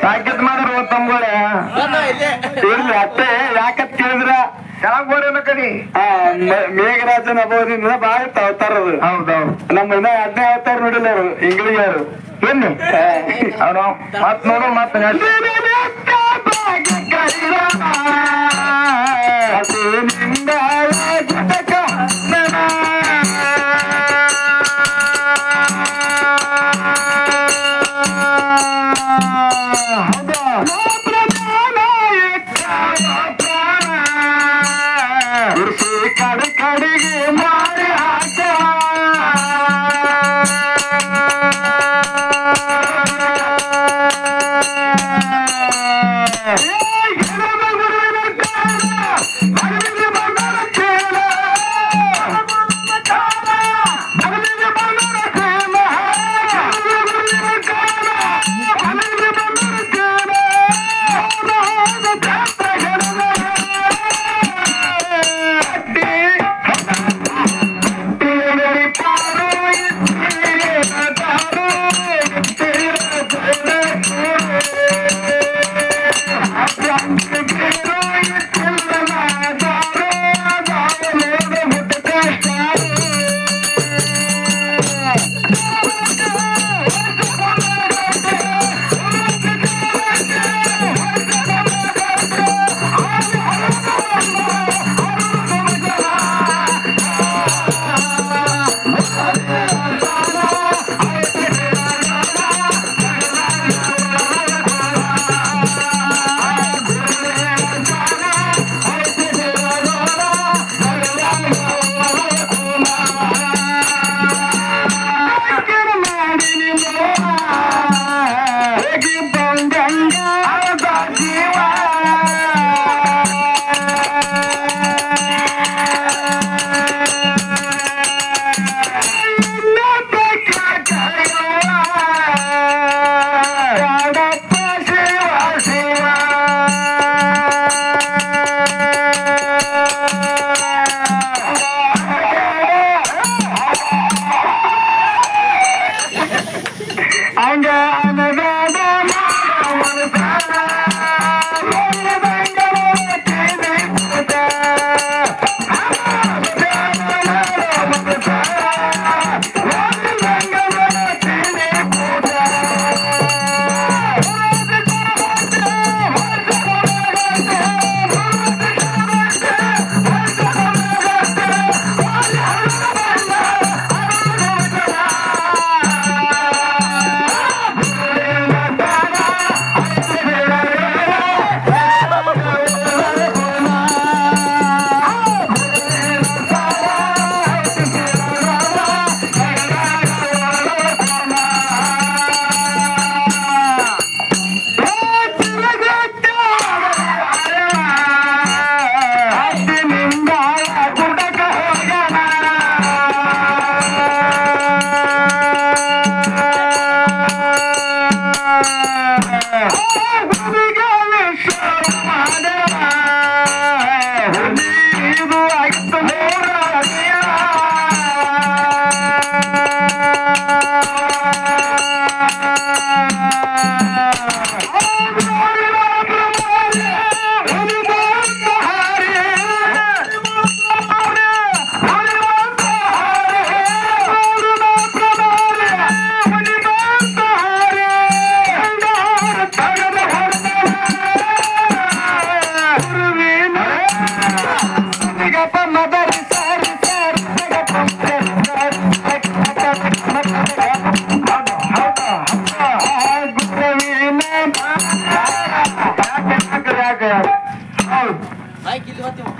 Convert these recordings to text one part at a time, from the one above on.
ತಾಕೀತ್ ಮಾಡ್ರ ತಮ್ಗಳೇ ಇರ್ಲಿ ಅಷ್ಟೇ ಯಾಕತ್ ಕೇಳಿದ್ರ ಕೆಳಗ್ ಬೋರೇನ ಕಣಿ ಮೇಘರಾಜನ್ ಅಬೋದಿಂದ ಬಾಳ ತರದು ಹೌದೌದು ನಮ್ಮ ಇನ್ನ 15 ಅವತಾರ ನೋಡಿಲ್ಲ ಅವರು ಇಂಗ್ಲಿಷರು ಬನ್ನಿ ಅವನು ಮತ್ ನೋಡು ಮತ್ ಕಡಿಗೆ ಮಾರಿ ಹಾಕ ಹಂಗ ಅನಗಾದ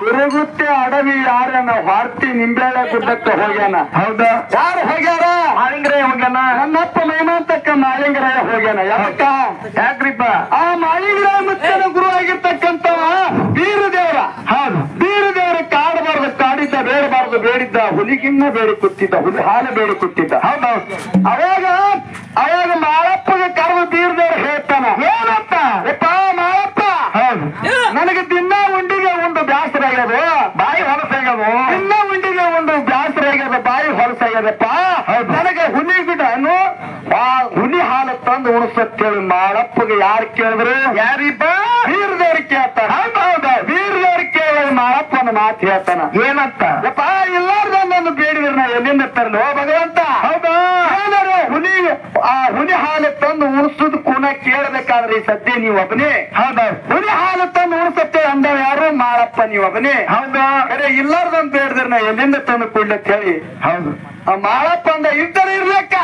ತಿರುಗುತ್ತೆ ಅಡವಿ ಯಾರನ್ನ ವಾರ್ತಿ ನಿಂಬೆಳ ಗುಡ್ಡಕ್ಕೆ ಹೋಗ್ಯಾನ. ಹೌದಾ? ಯಾರು ಹೋಗ್ಯಾರ? ಮಾಳಿಂಗರಾಯ ಹೋಗ್ಯಾನ. ನನ್ನಪ್ಪ ಮೈಮಾಂತಕ್ಕ ಮಾಳಿಂಗರಾಯ ಹೋಗ್ಯಾನ. ಯಾಕ್ರಿಪ್ಪ? ಆ ಮಾಳಿಂಗರಾಯ ಮುತ್ತನ ಗುರು ಆಗಿರ್ತಕ್ಕಂಥವ ಬೀರದೇವರ. ಹೌದು, ಬೀರದೇವರ ಕಾಡಬಾರ್ದು ಕಾಡಿದ್ದ, ಬೇಡಬಾರ್ದು ಬೇಡಿದ್ದ, ಹುಲಿಗಿನ್ನ ಬೇಡಿ ಕೂತಿದ್ದ, ಹುಲಿ ಹಾಲು ಬೇಡಿ ಕೂತಿದ್ದ. ಹೌದೌದು. ಅವಾಗ ಮಾಳಪ್ಪಗೆ ಕರೆದು ಬೀರದೇವ್ರು ಹೇಳ್ತಾನ, ಏನಂತ? ಯಪ್ಪ ಮಾಳಪ್ಪ, ಹೌದು, ನನಗೆ ದಿನ ಉಂಡಿಗೆ ಒಂದು ಬ್ಯಾಸರ ಆಗ್ಯದು, ಬಾಯಿ ಹೊಲಸಾಗ್ಯದು. ದಿನ ಉಂಡಿಗೆ ಒಂದು ಬ್ಯಾಸರ ಆಗ್ಯದ, ಬಾಯಿ ಹೊಲಸಾಗ್ಯದಪ್ಪ. ನನಗೆ ಹುಲಿ ಗಿಡನು ಹುಲಿ ಹಾಲು ತಂದು ಉಣಿಸತ್ತೇಳಿ ಮಾಳಪ್ಪಗೆ ಯಾರು ಕೇಳಿದ್ರು? ಯಾರಿಬ್ಬ? ಬೀರದೇವ್ರು ಕೇಳ್ತಾನ. ಹೌದೌದ, ಬೀರದೇವ್ರು ಕೇಳಿ ಮಾಳಪ್ಪನ ಮಾತು ಹೇಳ್ತಾನ. ಏನಂತ? ಯಪ್ಪ ಎಲ್ಲಾರ್ದನ್ನು ಬೇಡಿದ್ರೆ ನಾ ಎಲ್ಲಿಂದ ತರಲು ಭಗವಂತ? ಹೌದಾ? ಏನಾರು ಹುಲಿ ಹಾಲು ತಂದು ಉಣಿಸುದು ಕೂನ ಕೇಳಬೇಕಾದ್ರೆ ಈ ಸದ್ಯ ನೀವು ಒಬ್ಬನೇ. ಹೌದಾ? ಹುಲಿ ಹಾಲು ತಂದು ಉಣಿಸತ್ತೆ ಅಂದವ ಯಾರು? ಮಾಳಪ್ಪ ನೀವು ಒಬ್ಬನೇ. ಹೌದಾ? ಅರೆ ಇಲ್ಲಾರ್ದಂತ ಬೇಡಿದ್ರೆ ನಾ ಎಲ್ಲಿಂದ ತಂದು ಕೊಡ್ಲಕ್ ಹೇಳಿ. ಹೌದು, ಮಾಳಪ್ಪ ಅಂದ ಇದ್ದರೆ ಇರ್ಲೆಕ್ಕ,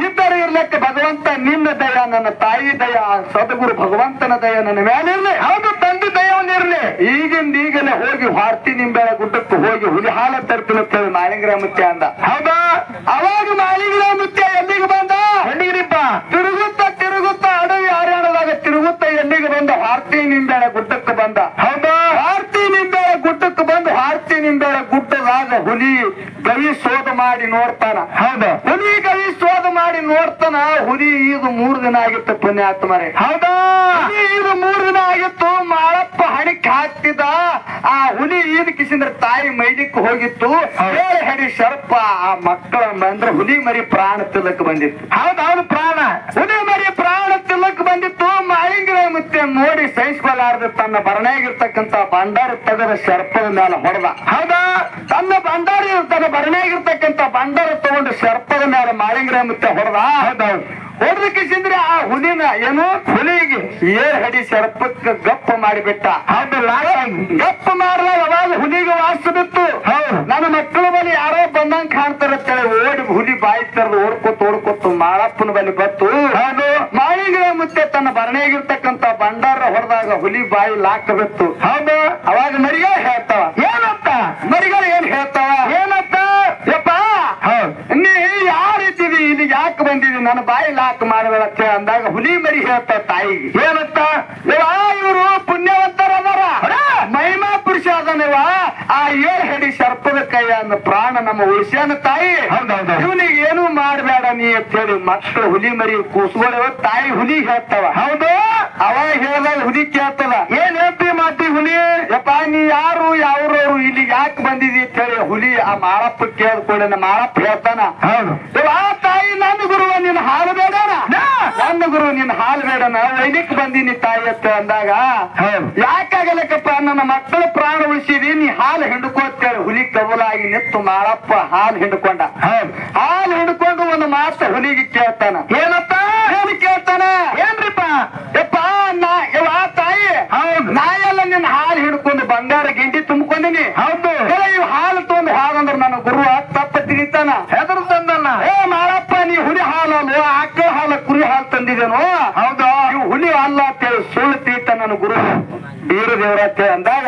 ಇದ್ದರೆ ಇರ್ಲೆಕ್ಕ ಭಗವಂತ ನಿನ್ನ ದಯ, ನನ್ನ ತಾಯಿ ದಯ, ಸದ್ಗುರು ಭಗವಂತನ ದಯ ನನ್ನ ಮೇಲಿರ್ಲಿ. ಹೌದು, ತಂದೆ ದಯವನ್ನಿರ್ಲಿ. ಈಗಲೇ ಹೋಗಿ ವಾರ್ತಿ ನಿಂಬೆಳ ಗುಡ್ಡಕ್ಕೆ ಹೋಗಿ ಹುಲಿ ಹಾಲ ತರ್ತೀನಿ ಮಾಳಿಂಗರಾಯ ಮುತ್ಯ ಅಂದ. ಹೌದಾ? ಅವಾಗ ಮಾಳಿಂಗರಾಯ ಮುತ್ಯ ಎಲ್ಲಿಗೆ ಬಂದ? ಎಲ್ಲಿಗಿರಿಪ್ಪ? ತಿರುಗುತ್ತ ಅಡವಿ ಹರ್ಯಾಣದಾಗ ತಿರುಗುತ್ತ ಎಲ್ಲಿಗೆ ಬಂದ? ವಾರ್ತಿ ನಿಂಬೆಳ ಗುಡ್ಡಕ್ಕೆ ಬಂದ. ಹೌದಾ? ವಾರ್ತಿ ನಿಂಬೆಳ ಗುಡ್ಡಕ್ಕೆ ಬಂದು ವಾರ್ತಿ ನಿಂಬೆಳ ಗುಡ್ಡದಾಗ ಹುಲಿ ಗವಿ ಶೋಧ ಮಾಡಿ ನೋಡ್ತಾನ. ಹೌದಾ? ಹುಲಿ ಗವಿ ಶೋಧ ಮಾಡಿ ನೋಡ್ತಾನ. ಹುಲಿ ಇದು 3 ದಿನ ಆಗಿತ್ತು ಪುಣ್ಯಾತ್ಮರೇ. ಹೌದಾ? ಇದು 3 ದಿನ ಆಗಿತ್ತು. ಮಾಳಪ್ಪ ಹಣಿಕ್ ಹಾಕ್ತಿದ್ದ. ಆ ಹುಲಿ ಈದ್ ಕಿಸಿಂದ್ರ ತಾಯಿ ಮೈಲಿಕ್ಕೆ ಹೋಗಿತ್ತು. ಹಡಿ ಶರ್ಪ ಆ ಮಕ್ಕಳ ಅಂದ್ರೆ ಹುಲಿ ಮರಿ ಪ್ರಾಣ ತಿಲ್ಲಕ್ ಬಂದಿತ್ತು. ಹೌದೌದು, ಪ್ರಾಣ ಹುಲಿ ಮರಿ ಪ್ರಾಣ ತಿಲ್ಲಕ್ ಬಂದಿತ್ತು. ಮಾಳಿಂಗರಾಯ ಮುತ್ಯ ನೋಡಿ ಸಹಿಸ್ಕೊಲಾರ್ದು ತನ್ನ ಬರಣೆಯಾಗಿರ್ತಕ್ಕಂತ ಭಂಡಾರ ತೆಗೆದ ಶರ್ಪದ ಮೇಲೆ ಹೊಡೆದ. ಹೌದಾ? ತನ್ನ ಭರಣೆಯಾಗಿರ್ತಕ್ಕಂತ ಭಂಡಾರ ತಗೊಂಡು ಶರ್ಪದ ಮೇಲೆ ಮಾಳಿಂಗರಾಯ ಮುತ್ಯ ಹೊಡೆದ. ಹೌದೌದು. ಹೊಡೆದಕ್ಕಿಸಿಂದ್ರೆ ಆ ಹುಲಿನ ಏನು ಹುಲಿಗೆ ಹಡಿ ಶರ್ಪಕ್ಕೆ ಗಪ್ಪ ಮಾಡಿಬಿಟ್ಟ. ಹೌದಲ್ಲ? ಗಪ್ಪ ಮಾಡಿದಾಗ ಅವಾಗ ಹುಲಿಗೆ ವಾಸ ಬಿತ್ತು. ನನ್ನ ಮಕ್ಕಳ ಬಳಿ ಯಾರೋ ಬಂದಂಗ ಕಾಣ್ತಾರಂತೇಳಿ ಓಡಿ ಹುಲಿ ಬಾಯಿ ತರದು ಓಡ್ಕೊತ್ತು ಮಾಳಪ್ಪನ ಬಳಿ ಬತ್ತು. ಹೌದು, ಮಾಳಿಂಗರಾಯ ಮುತ್ಯ ತನ್ನ ಭರಣೆಯಾಗಿರ್ತಕ್ಕಂತ ಭಂಡಾರ ಹೊಡೆದಾಗ ಹುಲಿ ಬಾಯಿ ಲಾಕ್ ಬಿತ್ತು. ಹೌದು, ಅವಾಗ ಮರಿಗಳು ಹೇಳ್ತಾವ. ಏನಂತ? ಮರಿಗಳು ಏನ್ ಹೇಳ್ತಾವ? ಏನಂತ? ಯಪ್ಪ, ನೀ ಯಾರಿದ್ದೀವಿ, ಇಲ್ಲಿ ಯಾಕೆ ಬಂದಿದಿ, ನನ್ನ ಬಾಯಿ ಲಾಕ್ ಮಾಡಬೇಡ ಅಂದಾಗ ಹುಲಿ ಮರಿ ಹೇಳ್ತಾವ ತಾಯಿಗೆ. ಏನಂತ? ಇವರು ಪುಣ್ಯವಂತರದಾರ, ಮಹಿಮಾ ಪುರುಷ ಅದನವ. ಆ 7 ಹಡಿ ಸರ್ಪದ ಕೈಯನ್ನ ಪ್ರಾಣ ನಮ್ಮ ಉಳಿಸ್ಯಾನ ತಾಯಿ. ಇವನಿಗೆ ಏನು ಮಾಡಬೇಡ ನೀ ಅಂತ ಹೇಳಿ ಮಕ್ಕಳು ಹುಲಿ ಮರಿ ಕೂಸ್ಕೊಳ್ಳವ ತಾಯಿ ಹುಲಿ ಹೇಳ್ತಾವ. ಹೌದು, ಅವಾಗ ಹೇಳಿದಾಗ ಹುಲಿ ಕೇಳ್ತದ. ಏನ್ ಹೇಳ್ತಿ ಮಾತಿ ಹುಲಿ? ಯಪ್ಪ ನೀ ಯಾರು, ಯಾವ್ರವ್ರು, ಇಲ್ಲಿ ಯಾಕೆ ಬಂದಿದಿ ಅಂತ ಹೇಳಿ ಹುಲಿ ಆ ಮಾಳಪ್ಪ ಕೇಳ್ಕೊಂಡ ಮಾಳಪ್ಪ ಹೇಳ್ತಾನ. ಹೌದು, ಆ ತಾಯಿ ನನ್ನ ಗುರುವ ನಿನ್ನ ಹಾಲು ಬೇಡ, ಅನ್ನ ಗುರು ನಿನ್ ಹಾಲು ಬೇಡ ನಾ ವೈಲಿಕ್ ಬಂದೀನಿ ತಾಯಿ ಅಂತ ಅಂದಾಗ ಯಾಕಾಗಲಕ್ಕಪ್ಪ ನನ್ನ ಮಕ್ಕಳ ಪ್ರಾಣ ಉಳಿಸಿದಿ ನೀ ಹಾಲು ಹಿಂಡ್ಕೋತೇಳಿ ಹುಲಿ ಕಬಲಾಗಿ ನಿತ್ತು ಮಾಳಪ್ಪ ಹಾಲು ಹಿಂಡ್ಕೊಂಡ ಹಾಲು ಹಿಂಡ್ಕೊಂಡು ಒಂದು ಮಾತು ಹುಲಿಗೆ ಕೇಳ್ತಾನ ಏನಪ್ಪ ಏನು ಕೇಳ್ತಾನ ಏನ್ರಿಪ್ಪ ಯಪ್ಪ ತಾಯಿ ಹೌದು ನಾ ಎಲ್ಲ ನಿನ್ನ ಹಾಲು ಹಿಡ್ಕೊಂಡು ಬಂಗಾರ ಗಿಂಡಿ ತುಂಬಿಕೊಂಡಿನಿ ಹೌದು ಇವ್ ಹಾಲು ತೊಂದು ಹಾಲಂದ್ರ ನನ್ನ ಗುರು ತಪ್ಪ ತಿಗಿತಾನ ಹೆದರು ತಂದಲ್ಲ ಮಾಳಪ್ಪ ನೀ ಹುಲಿ ಹಾಲು ಅಲ್ವ ಆಕಳ ಹಾಲು ಕುರಿ ಹಾಲು ತಂದಿದ್ದೇನು ಹೌದು ಇವು ಹುಲಿ ಅಲ್ಲ ಅಂತೇಳಿ ಸುಳ್ಳು ತೀತ ನನ್ನ ಗುರು ಬೀರ ದೇವರ ಅಂತೇಳಿ ಅಂದಾಗ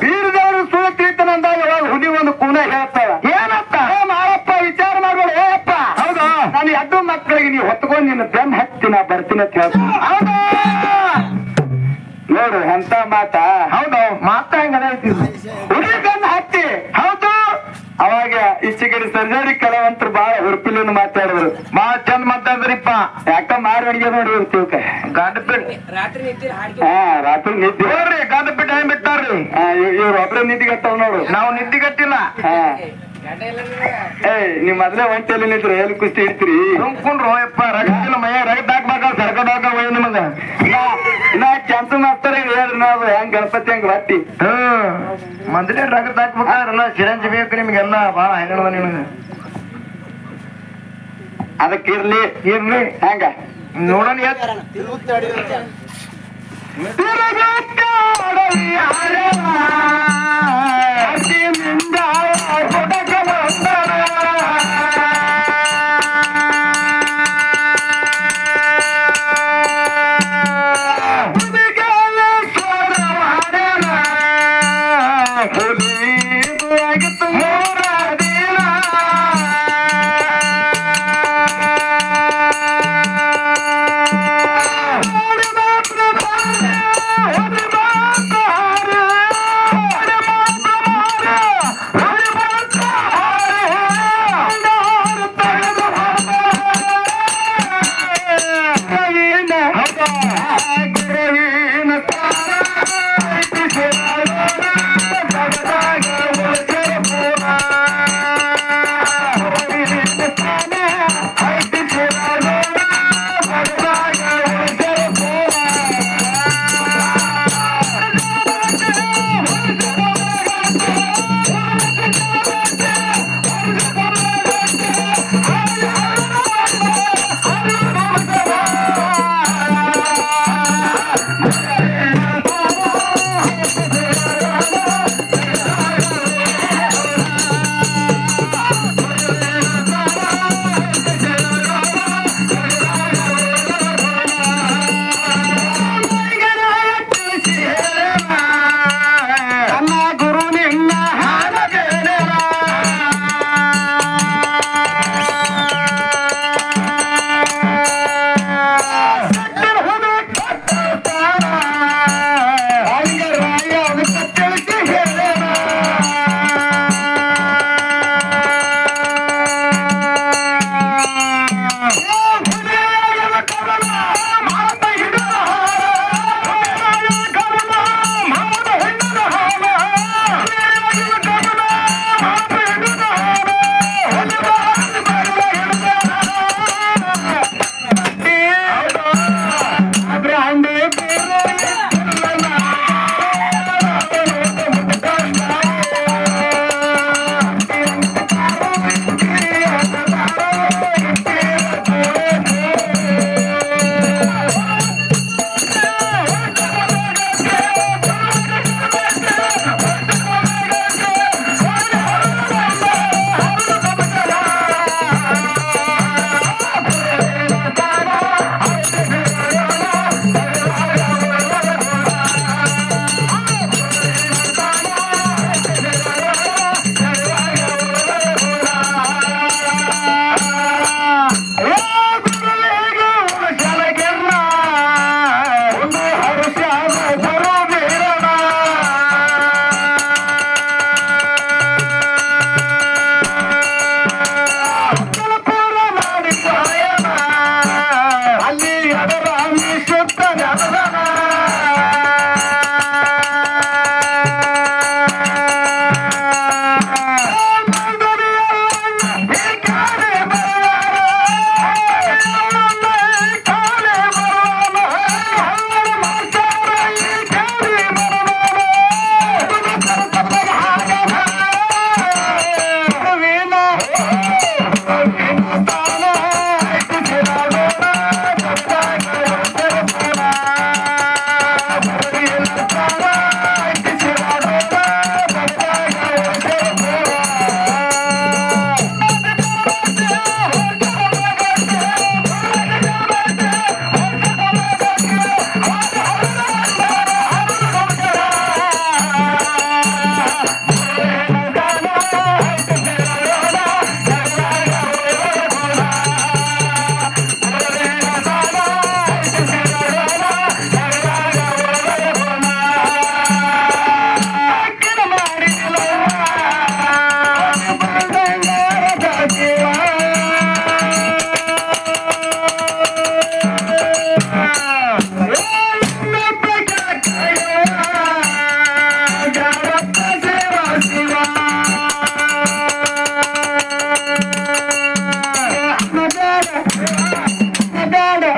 ಬೀರ ದೇವರು ಸುಳ್ಳು ತೀತನ ಅಂದಾಗ ಅವಾಗ ಹುಲಿ ಒಂದು ಕೂನ ಹೇಳ್ತಾಳ ಏನಪ್ಪ ಮಾಳಪ್ಪ ವಿಚಾರ ಮಾಡ್ಬೇಡ ಏಪ್ಪ ಹೌದು ನಾನು ಎರಡು ಮಕ್ಕಳಿಗೆ ನೀವು ಹೊತ್ಕೊಂಡು ನಿನ್ನ ಬೆನ್ ಹತ್ತಿ ನಾ ಬರ್ತೀನಿ ಅಂತ ಹೇಳ್ತೀನಿ ಹೌದು ನೋಡು ಎಂತ ಮಾತ ಹೌದು ಮಾತ ಹೆಂಗ ಹುಲಿ ಬೆನ್ ಹತ್ತಿ ಹೌದು ಅವಾಗ ಈಚೆಗಡೆ ಸರ್ಜರಿ ಕಲಾವಂತರು ಬಾಳ ಹುರುಪಿಲಿನ ಮಾತಾಡಿದ್ರು ಬಾಳ ಚಂದ ಮಾತಾಡಿದ್ರಿಪ್ಪ ಯಾಕ ಮಾರಿ ಅಡಿಗೆ ನೋಡಿ ತಿಳ್ಕ ಗಾಂಡಪಿಟ್ ರಾತ್ರಿ ನಿದ್ದೆ ನೋಡ್ರಿ ಗಾಂಡಪಿಟ್ ಹೆಂಗ್ ಬಿಟ್ಟಾರ್ರಿ ಇವ್ರು ಒಬ್ರೆ ನಿದ್ದಿಗಟ್ಟವ್ ನೋಡು ನಾವು ನಿದ್ದಿಗಟ್ಟಿಲ್ಲ ನೀವ್ ಮೊದ್ಲೇ ಒಂಟೆಲ್ಲಿ ನಿಂತ್ರು ಎಲ್ಲಿ ಕುಸ್ತಿ ಇಡ್ತೀರಿ ತುಂಬ್ಕೊಂಡ್ರು ಯಪ್ಪ ರಗತ್ತಿನ ಮಯ ರಗತ್ ಹಾಕ್ಬೇಕ ಸರ್ಕಡಾಕ ಒಯ್ಯ ನಿಮಗ ನಾ ಕೆಂತ ಮಾಡ್ತಾರೆ ಹೇಳ್ರಿ ನಾವು ಹೆಂಗ್ ಗಣಪತಿ ಹಂಗ ಬಟ್ಟಿ ಮೊದ್ಲೇ ರಗತ್ ಹಾಕ್ಬೇಕಾದ್ರಲ್ಲ ಚಿರಂಜಿ ಬೇಕು ನಿಮ್ಗೆಲ್ಲ ಬಾಳ ಹೆಂಗದ ನಿಮ್ಗೆ ಅದಕ್ಕೆ ಇರ್ಲಿ ಹೆಂಗ ನೋಡೋಣ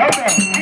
ಹೌದು